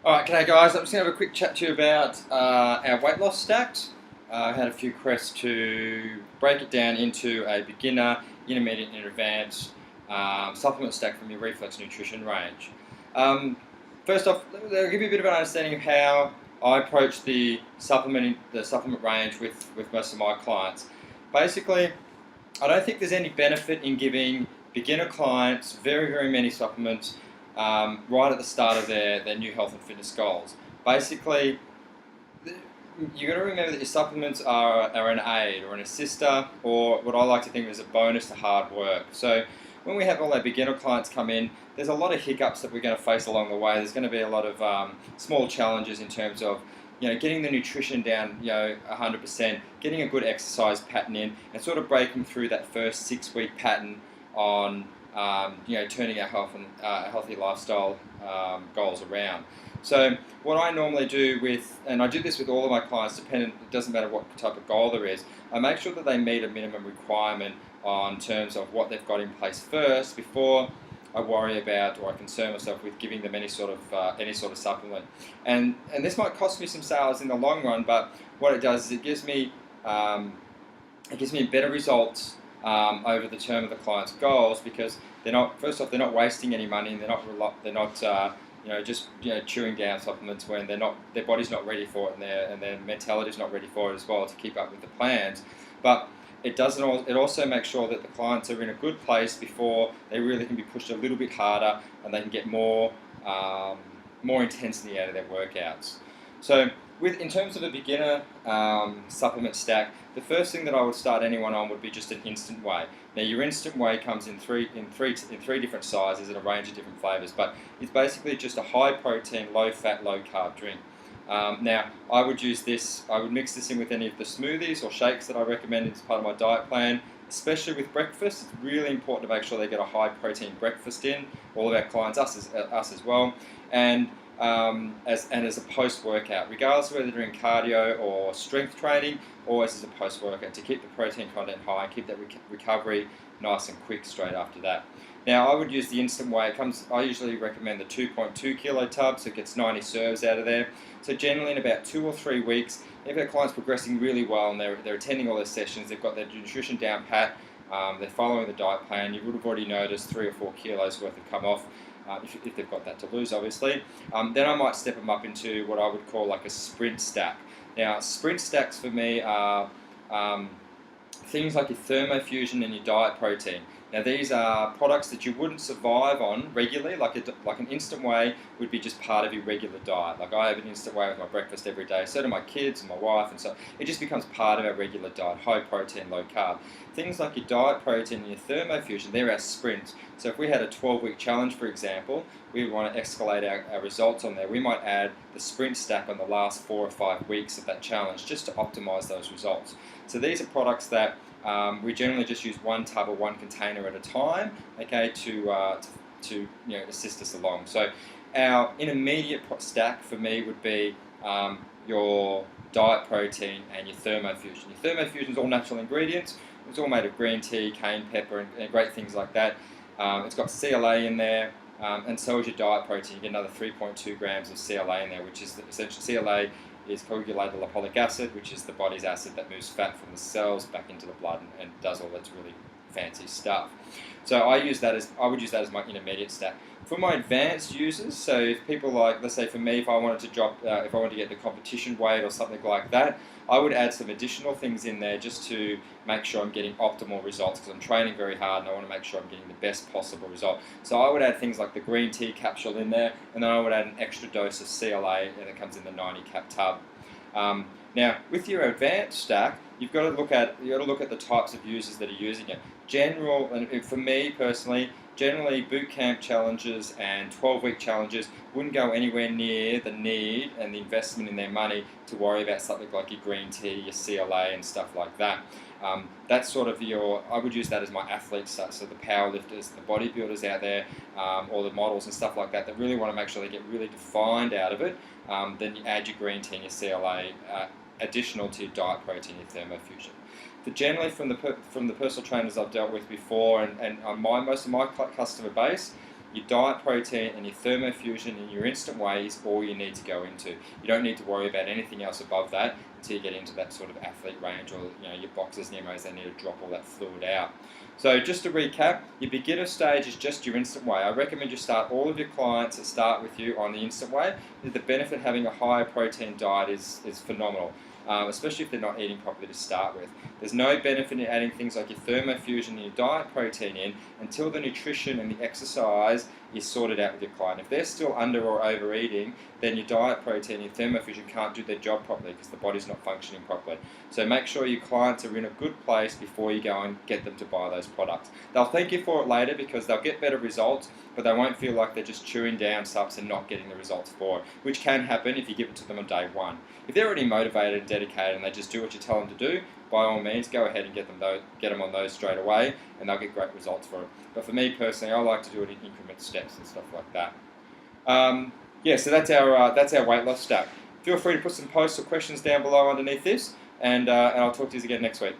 Alright, g'day guys. I'm just going to have a quick chat to you about our weight loss stacks. I had a few requests to break it down into a beginner, intermediate and advanced supplement stack from your Reflex Nutrition range. First off, I'll give you a bit of an understanding of how I approach the supplement range with most of my clients. Basically, I don't think there's any benefit in giving beginner clients very many supplements right at the start of their new health and fitness goals. Basically, you've got to remember that your supplements are an aid or an assister, or what I like to think of as a bonus to hard work. So when we have all our beginner clients come in, there's a lot of hiccups that we're going to face along the way. There's going to be a lot of small challenges in terms of getting the nutrition down 100%, getting a good exercise pattern in, and sort of breaking through that first 6-week pattern on turning our health and healthy lifestyle goals around. So what I normally do and I do this with all of my clients, it doesn't matter what type of goal there is, I make sure that they meet a minimum requirement on terms of what they've got in place first before I worry about or I concern myself with giving them any sort of supplement. And this might cost me some sales in the long run, but what it does is it gives me better results over the term of the client's goals, because they're not wasting any money, and they're not just chewing down supplements when their body's not ready for it, and their mentality's not ready for it as well to keep up with the plans. But it also makes sure that the clients are in a good place before they really can be pushed a little bit harder, and they can get more intensity out of their workouts. So in terms of a beginner supplement stack, the first thing that I would start anyone on would be just an instant whey. Now, your instant whey comes in three different sizes and a range of different flavors, but it's basically just a high protein, low fat, low carb drink. Now, I would mix this in with any of the smoothies or shakes that I recommend as part of my diet plan, especially with breakfast. It's really important to make sure they get a high protein breakfast in. All of our clients, us as well, and as a post-workout, regardless of whether they're doing cardio or strength training, always as a post-workout, to keep the protein content high and keep that recovery nice and quick straight after that. Now, I would use the instant whey. I usually recommend the 2.2 kilo tub, so it gets 90 serves out of there. So generally in about 2 or 3 weeks, if our client's progressing really well and they're attending all their sessions, they've got their nutrition down pat, they're following the diet plan, you would have already noticed 3 or 4 kilos worth have come off. If they've got that to lose, obviously. Then I might step them up into what I would call like a sprint stack. Now, sprint stacks for me are things like your thermofusion and your diet protein. Now, these are products that you wouldn't survive on regularly, like an instant whey would be just part of your regular diet. Like I have an instant whey with my breakfast every day, so do my kids and my wife, and so it just becomes part of our regular diet, high protein, low carb. Things like your diet protein and your thermofusion, they're our sprints. So if we had a 12-week challenge, for example, we want to escalate our results on there, we might add the sprint stack on the last 4 or 5 weeks of that challenge just to optimize those results. So these are products that we generally just use one tub or one container at a time, okay, to assist us along. So our intermediate stack for me would be your diet protein and your thermofusion. Your thermofusion is all natural ingredients. It's all made of green tea, cayenne pepper, and great things like that. It's got CLA in there, and so is your diet protein. You get another 3.2 grams of CLA in there, which is essentially CLA is coagulated lipoic acid, which is the body's acid that moves fat from the cells back into the blood and does all its really fancy stuff. So I would use that as my intermediate stack. For my advanced users, so if people let's say for me, if I wanted to get the competition weight or something like that, I would add some additional things in there just to make sure I'm getting optimal results, because I'm training very hard and I want to make sure I'm getting the best possible result. So I would add things like the green tea capsule in there, and then I would add an extra dose of CLA, and it comes in the 90 cap tub. Now, with your advanced stack, you've got to look at the types of users that are using it. And for me personally, generally boot camp challenges and 12-week challenges wouldn't go anywhere near the need and the investment in their money to worry about something like your green tea, your CLA, and stuff like that. That's sort of I would use that as my athletes, so the powerlifters, the bodybuilders out there, or the models and stuff like that really want to make sure they get really defined out of it. Then you add your green tea and your CLA additional to your diet protein, your thermofusion. But generally, from the personal trainers I've dealt with before, and on most of my customer base, your diet protein and your thermofusion and your instant whey is all you need to go into. You don't need to worry about anything else above that until you get into that sort of athlete range, or your boxers and MOs, they need to drop all that fluid out. So just to recap, your beginner stage is just your instant whey. I recommend you start all of your clients that start with you on the instant whey. The benefit of having a higher protein diet is phenomenal. Especially if they're not eating properly to start with. There's no benefit in adding things like your thermofusion and your diet protein in until the nutrition and the exercise is sorted out with your client. If they're still under or overeating, then your diet protein and your thermofusion can't do their job properly because the body's not functioning properly. So make sure your clients are in a good place before you go and get them to buy those products. They'll thank you for it later because they'll get better results, but they won't feel like they're just chewing down subs and not getting the results for it, which can happen if you give it to them on day one. If they're already motivated and dedicated and they just do what you tell them to do, by all means, go ahead and get them on those straight away, and they'll get great results for it. But for me personally, I like to do it in increment steps and stuff like that. So that's our weight loss stack. Feel free to put some posts or questions down below underneath this, and I'll talk to you again next week.